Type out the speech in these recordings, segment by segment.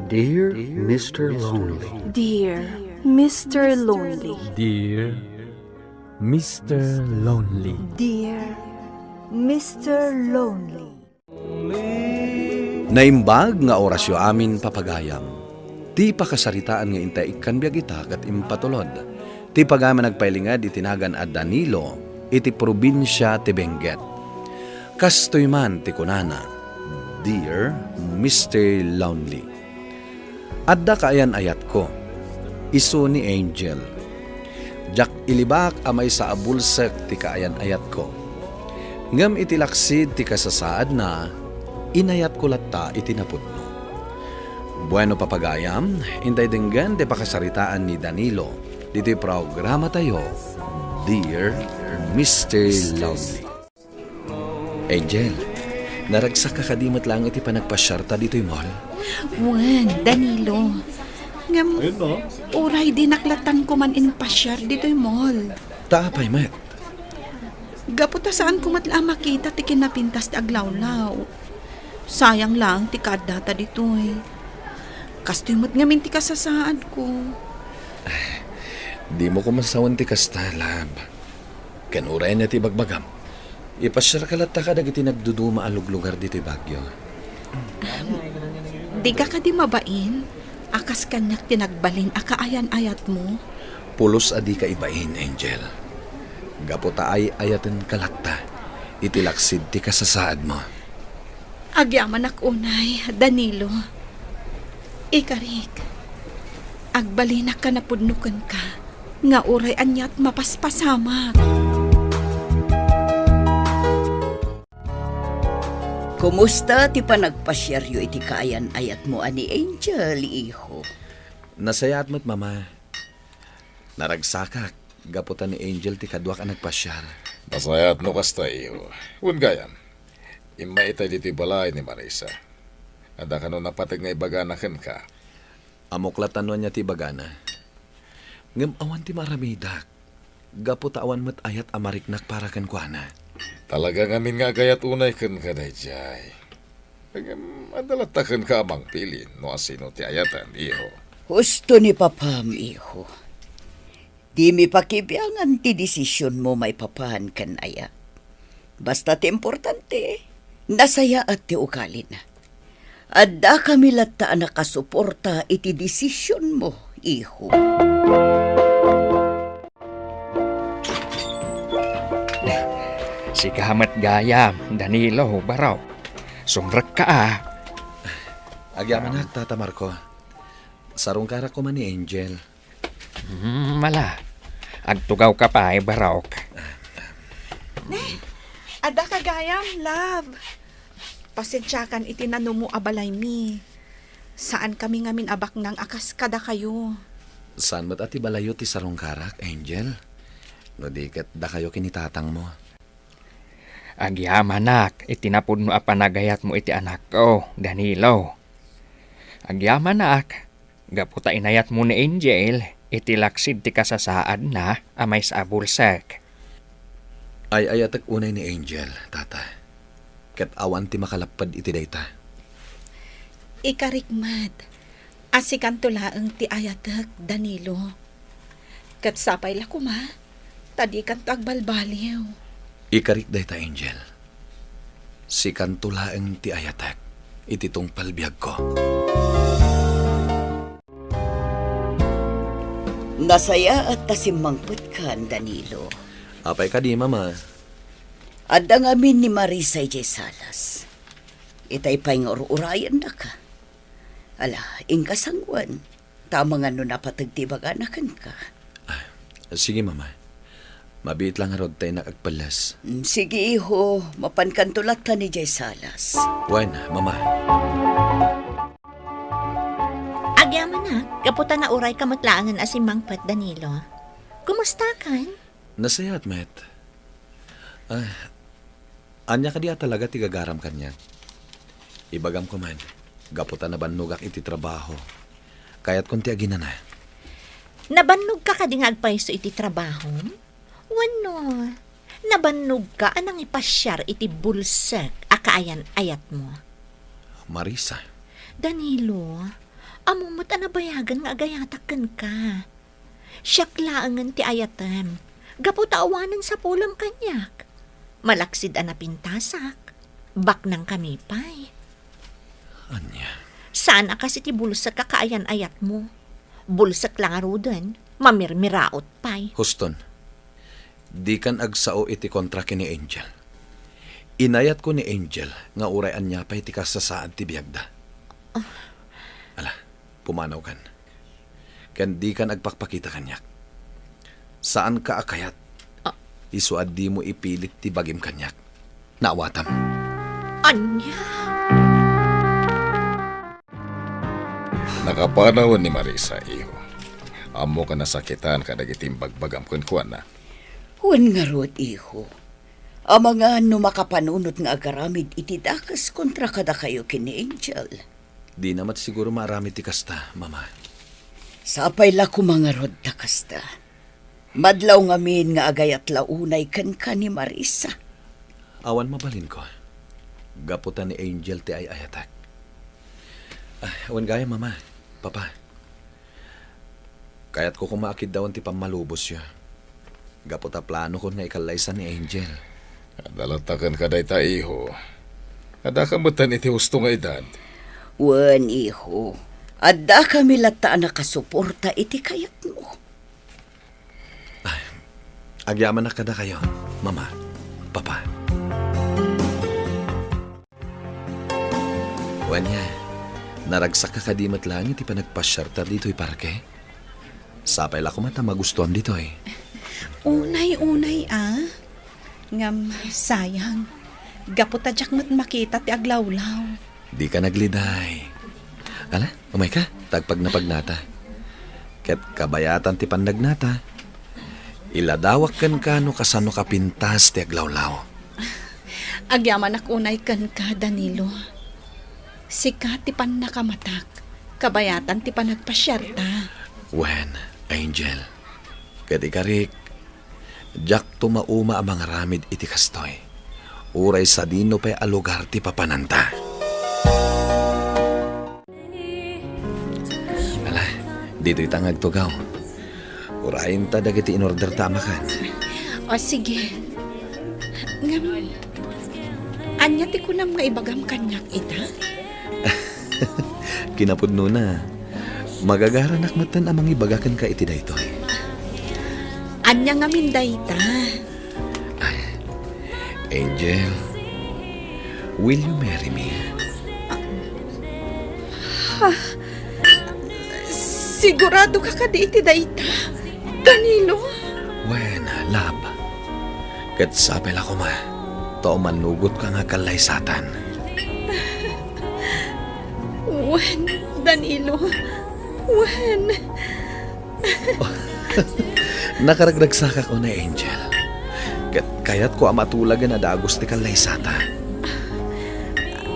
Dear Mr. Lonely. Dear Mr. Lonely. Dear Mr. Lonely. Dear Mr. Lonely. Naimbag nga orasyo amin papagayam. Ti pakasaritaan nga intay ikan biag ita kat impatulod. Ti pagaman nagpailingad itinagan at Danilo iti probinsya ti Benguet. Kastoy man ti kunana, Dear Mr. Lonely. Adda kaayan ayat ko, iso ni Angel. Jak ilibak amay sa abulsek ti kaayan ayat ko. Ngam itilaksid ti kasasaad na, inayat ko latta itinapudno. Bueno papagayam, intay dinggan di pakasaritaan ni Danilo. Dito'y programa tayo, Dear Mr. Lonely. Angel, naragsak ka kadimot lang iti panagpasyarta dito'y mall. Wan, Danilo. Ngam, uray dinaklatan ko man in pasyar dito'y mall. Taapay, met. Gaputa saan ko matla makita ti kinapintas ti aglawlaw. Sayang lang ti kadata dito'y. Kastoy mo't ngamin ti kasasaad ko. Di mo ko masawan ti kastalab. Kanuray na ti bagbagam. Ipasyar ka latta ka dagiti nagduduma alug lugar dito'y Bagyo. Di ka di mabain? Akas kanyak tinagbalin akaayan-ayat mo? Pulos adi ka ibain, Angel. Gaputa ay ayaten kalatta. Itilaksid ti kasasaad mo. Agyaman ak unay, Danilo. Ikarik, agbalinak ka na pudnukan ka, nga uray anyat mapaspasamak. Kumusta ti panagpasyeryo iti kaayan ayat mo ani Angel, iho? Nasayat mo't, mama. Naragsakak. Gaputan ni Angel ti kadwak ang nagpasyar. Masayat no kasta iyo. Un gayam. Ima itay diti balay ni Marisa. Ada ka no napatig nga ibaganakan ka. Amuklatan niya ti bagana. Ngam awan ti maramidak. Gaputa awan mo't ayat amariknak para kan kuana. Talaga ngamin nga gayat unay kan ka na jay. Adalatakan ka amang pilin no asino ti ayatan, iho. Husto ni papam, iho. Di mi pakibiangan ti desisyon mo may papahan kan aya. Basta ti importante, nasaya at ti ukalin. Adda kami latta nakasuporta iti desisyon mo, iho. Si kahamat gayam, Danilo, baraw. Sumrak ka Agyaman na, Tata Marco. Sarong karak ko man ni Angel. Mala. Agtugaw ka pa baraw. Ada kagayam, love. Pasensyakan itinano mo abalay mi. Saan kami ngamin abak ng akas kada kayo? Saan mo't ati balayo ti sarong karak, Angel? No di kat da kayo kinitatang mo. Agyamanak, itinapod mo apanagayat mo iti anak ko, Danilo. Agyamanak, gaputa inayat mo ni Angel, itilaksid ti kasasaad na amay sa abulsek. Ay ayatak unay ni Angel, Tata. Kat awan ti makalapad iti dayta. Ikarikmad, asikan tulaang ti ayatek, Danilo. Kat sapay la kuma, tadi kan tagbalbaliw. Ikarik dayta, Angel. Si kantulaeng ti ayatak, ititong palbiag ko. Nasaya at tasimangput kan, Danilo. Apay ka di, Mama. Adda ngamin ni Marisa J. Salas. Itay pa'y urayan na ka. Ala, ingkasangwan. Tama nga no napatagtibaganakan ka. Sige, Mama. Mabit lang harod tayo nakagpalas. Sige, iho. Mapankantulat ka ni J. Salas. Wen, Mama. Agyaman na, kaputa na uray ka matlaangan asimangpat, Danilo. Kumusta kan? Nasayat, Met. Anya ka diya talaga tigagaram kanya. Ibagam ko man. Gaputa na banugak iti trabaho. Kaya't kunti agina na. Nabannog ka kadingag pa iso iti trabaho? Wano, nabannog ka anang ipasyar iti bulsek akaayan ayat mo. Marisa. Danilo, Amumot anabayagan nga agayatakan ka. Siyak laangan ti ayatan. Gaputawanan sa pulam kanyak. Malaksid anapintasak. Bak ng kamipay. Anya, Sana kasi ti bulsak kakaayan ayat mo. Bulsak lang arudan. Mamirmiraot pay. Huston, di kan agsao iti kontra ni Angel. Inayat ko ni Angel nga urayan niya pa iti kasasaan ti biyagda. Ala, pumanaw kan. Kan di kan agpakpakita kanyak. Saan ka akayat? Isuad di mo ipilit ti bagim kanyak. Naawatam. Anya? Nakapanahon ni Marisa, iho. Amo ka nasakitan ka nagiting bagbagam kuan na. Huwag nga rod, iho. Ang mga makapanunot nga agaramid itidakas kontra kada kayo kini Angel. Di namat siguro marami ti kasta, mama. Sapay la ko mga rod takasta. Madlaw nga min nga agayat launay kan ka ni Marisa. Awan mabalin ko. Gaputan ni Angel ti ay ayatak. Awan gaya, mama. Papa. Kaya't ko kumakid daw ti pamalubos siya. Gaputa plano ko nga ikalaysan ni Angel. Adalatakan ka dayta, iho. Ada kamutan iti husto nga edad. Wan, iho. Adda kami lata nakasuporta iti kayat mo. Agyaman na kada kayo, mama, papa. Wanya, naragsak ka kadimat lang iti panagpasyartar dito'y parke. Sapay la ko mata magustuhan dito'y. Unay-unay Ngam, sayang. Gaputadyak mat makita ti aglawlaw. Di ka nagliday. Ala, umay ka, tagpag na pagnata. Ket kabayatan ti pandagnata. Iladawak kan kano kasano ka pintas ti aglawlaw. Agyaman ak unay kan ka, Danilo. Sika ti pan nakamatak. Kabayatan ti panagpasyarta. Wen, Angel. Kati karik, jak tumauma ang mga ramid iti kastoy. Uray sa dino pa'y alugar ti papananta. Ala, dito'y tangag tugaw. Urayin ta dagiti in order tamakan. O sige. Ngam, anya ti kunam nga ibagam kanyak ita? Kinapudno na. Magagaranak matan amang ibagakan ka iti daytoy. Anya nga minday ita? Angel, will you marry me? Sigurado ka kadi iti dayta, Danilo? Wen, lab. Kat sapel ako ma. To manugot ka nga kalay satan. Wen, Danilo. Wen. Nakaragdagsak ako na Angel. Kat kayat ko amatulagan na dagos ti kalay satan.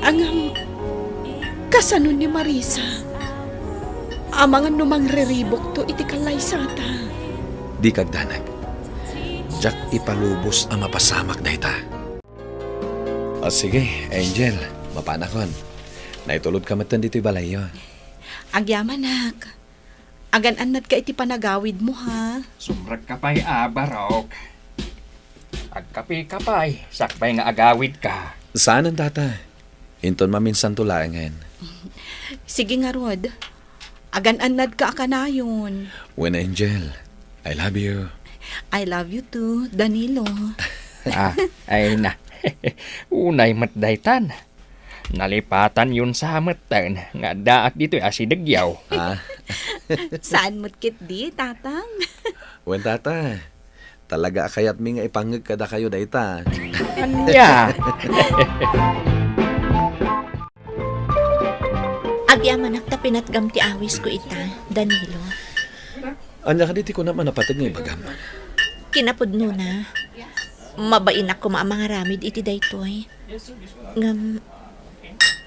Angam, kasano ni Marisa? Amangan numang riribok to iti kalay sata. Di kagdanag. Jak ipalubos ang mapasamak na ita. O sige, Angel, mapanakon. Naitulod ka matan dito'y balay yun. Agyaman nak. Agan-anad ka iti panagawid mo ha. Sumrag kapay, barok. Agkapi kapay, sakbay nga agawid ka. Saan ang tata? Hinton maminsan tulangan. Sige nga Rod. Agan-anad ka akanayon. When Angel, I love you. I love you too, Danilo. Ay na. Unay matdaytan. Nalipatan yun sa matan. Nga daak dito asidagyaw. Saan mo't kit di, tatang? When tata, talaga kayat mi nga ipangag kada kayo dayta. Kanya. Agyaman ak tapinatgam ti awis ko ita, Danilo. Anya ka diti ko naman napatag nga ibagam. Kinapudno na. Mabain ako mga ramid iti daytoy. Ngam,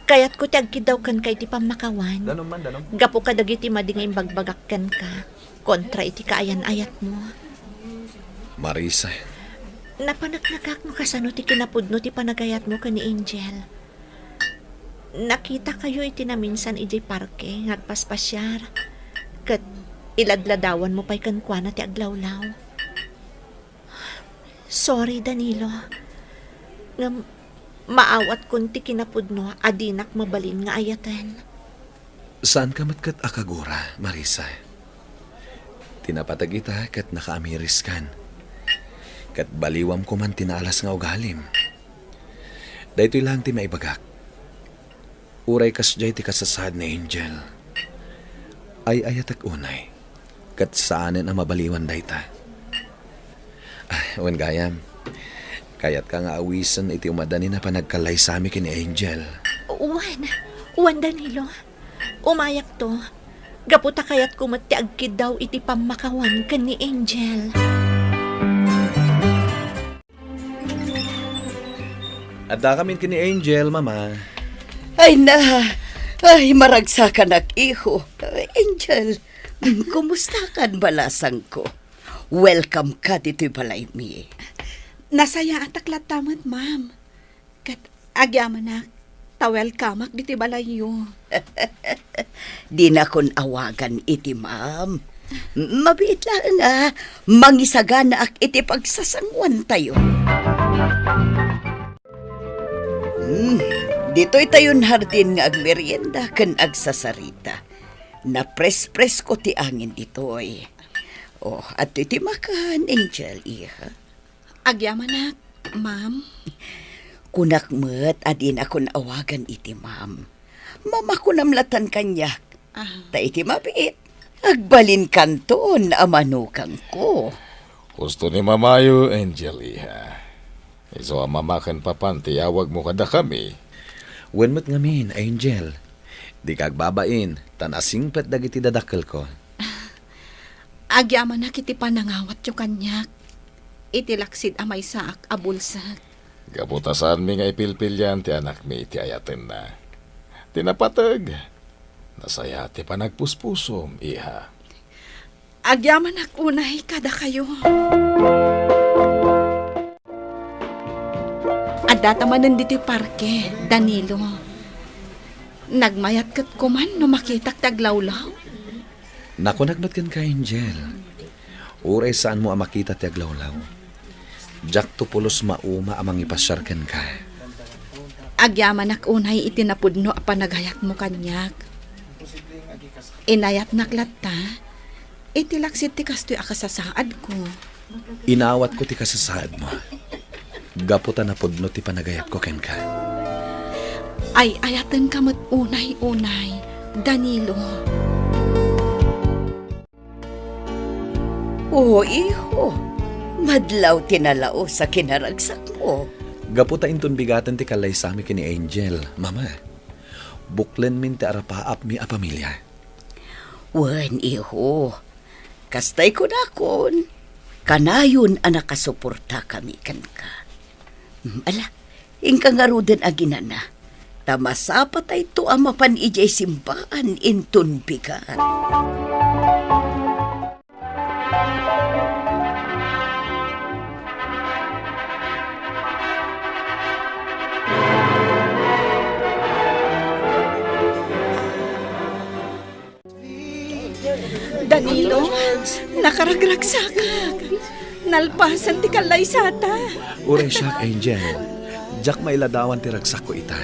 kayat ko tiyagkid daw kan kay ti pamakawan. Danom man, danom. Gapo ka dagiti madingay bagbagakkan ka. Kontra iti kaayan-ayat mo. Marisa, Napanaknakak mo kasano ti kinapudno ti panagayat mo ka ni Angel. nakita kayo iti na minsan iti parke, ngagpaspasyar. Kat iladladawan mo pa'y kankwana ti aglawlaw. Sorry, Danilo. Nga maawat kun ti kinapudno, adinak mabalin nga ayaten. Saan ka matkat akagura, Marisa? Tinapatag ita kat nakaamiris kan. Kat baliwam ko man tinaalas nga ugalim. Dahito lang ti maibagak. Uray kas jay ti kasasad ni Angel. Ay ayatak unay. Kat saanin ang mabaliwan dayta. Wan gayam. Kayat ka nga awisan iti umadani na panagkalay sa amin kini Angel. Uwan Danilo. Umayak to. Gaputa kayat kumati agkid daw iti pamakawan kan ni Angel. Adda kami kini Angel, mama. Ay maragsakan ak iho. Angel, kumusta kan balasang ko? Welcome ka dito'y balay mi. Nasaya ataklat tamat, ma'am. Kat agyaman na, ta-welcome ak diti balayo. Di na kon awagan iti ma'am. Mabiit lang mangisagana ak iti pagsasangwan tayo. Dito'y tayon hardin nga agmerienda kan agsasarita. Na pres-pres ko ti angin dito'y. Oh, at iti makan, Angel, iha. Agyaman na, ma'am. Kunak met, adin akon awagan iti ma'am. Mama ko namlatan kanyak. Ta iti mabiit. Agbalin kanton, amanukang ko. Gusto ni Mamayo, Angel, iha. Iso ang mamakan papanti, awag mo kada kami. Wen mo't ngamin, Angel. Di kagbabain, tanasing pet dagiti dadakkel ko. Agyaman na kiti panangawat yung kanyak. Itilaksid amay saak abulsak. Gabutasan mi nga ipilpilyan ti anak mi iti ayaten na. Tinapatag. Nasaya ti panagpuspusom, iha. Agyaman na unay kada kayo. Addatamanan dito'y parke, Danilo. Nagmayat kat kuman no makitak taglawlaw. Nakunagmat kan ka, Angel. Uray saan mo makita ti aglawlaw. Jak to pulos mauma amang ipasyar kan ka. Agyaman ak unay itinapudno a panagayat mo kanyak. Inayat naklatta, itilaksit ti kastoy akasasaad ko. Inawat ko ti kasasaad mo. Gaputan na pudno ti panagayat ko ken ka. Ay ayatan ka mat unay-unay, Danilo. Oo, iho. Madlaw tinalao sa kinaragsak mo. Gaputa inton bigatan ti kalay sami kini Angel, mama. Buklen min ti arapaap mi a pamilya. Wan, iho. Kastay ko na kon. Kanayon ang nakasuporta kami kan ka. Ala, ingka nga rudan aginana. Tamasapat ay to ang mapan ijay simbaan inton bigat. Danilo, nakaragragsakak. Nalpasan ti kalay sata. Uray siya, Angel. Jak mailadawan ti ragsak ko ita.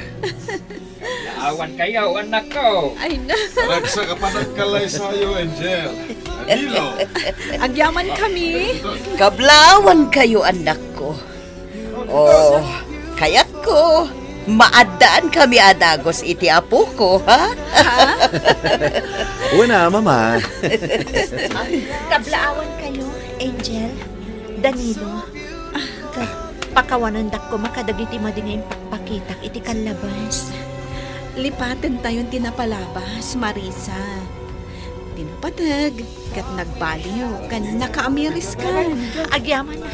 Naawan kayo, anak ko. Ay na, Ragsa ka pa nagkalay sa'yo, Angel. Danilo. agyaman kami. Kablawan kayo, anak ko. Oh, kayat ko. Maadaan kami adagos iti apo ko, ha? Una, mama. Kablaawan kayo, Angel, Danilo. Pakawanan dak ko makadagiti madingay pakpakitak iti kanlabas. Lipaten tayon tinapalabas, Marisa. Tinapatag, kat nagbaliw, kan nakaamiris ka. Agyaman na.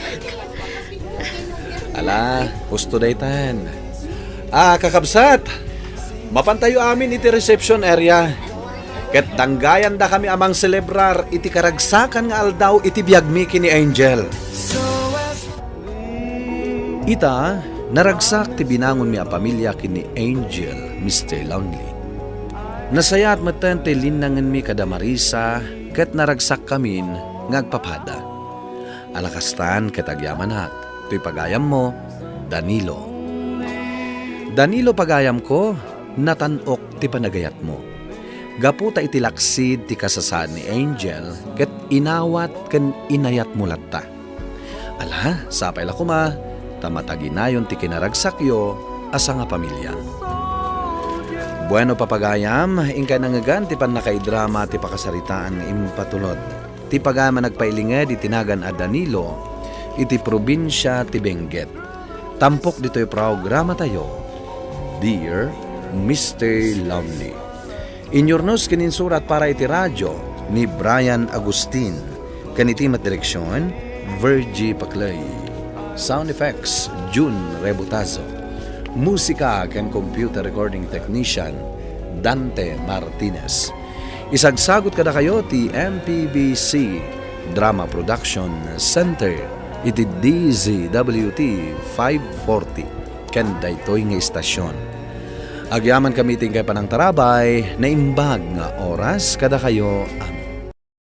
Ala, gusto daytan. Kakabsat. Mapantayo amin iti reception area. Ket tanggayan da kami amang celebrar iti karagsakan nga aldaw iti biagmi kini Angel. Ita, Naragsak ti binangon mi a pamilya kini Angel, Mr. Lonely. Nasaya at matan ti linangan mi kada Marisa ket naragsak kamin ngagpapada. Alakastan ket agyaman hak, to'y pagayam mo, Danilo. Danilo pagayam ko, natanok ti panagayat mo. Gaputa iti laksid ti kasasaan ni Angel ket inawat ken inayat mo latta. Ala, sapay la kuma, tamataginayon ti kinaragsakyo asa nga pamilya. Bueno papagayam, ingka nangagan ti panakaidrama ti pakasaritaan nga impatulod. Ti pagama nagpailinged itinagan a Danilo, iti probinsya ti Benguet. Tampok dito'y programa tayo, Dear Mr. Lonely. Inyornos kininsurat para iti radyo ni Brian Agustin. Kaniti direksyon, Virgie Paclay. Sound effects, June Rebutazo. Musika ken computer recording technician, Dante Martinez. Isagsagot kada kayo ti MPBC Drama Production Center iti DZWT 540 ken daytoy nga istasyon. Agyaman kami tingkay panang tarabay na imbag nga oras kada kayo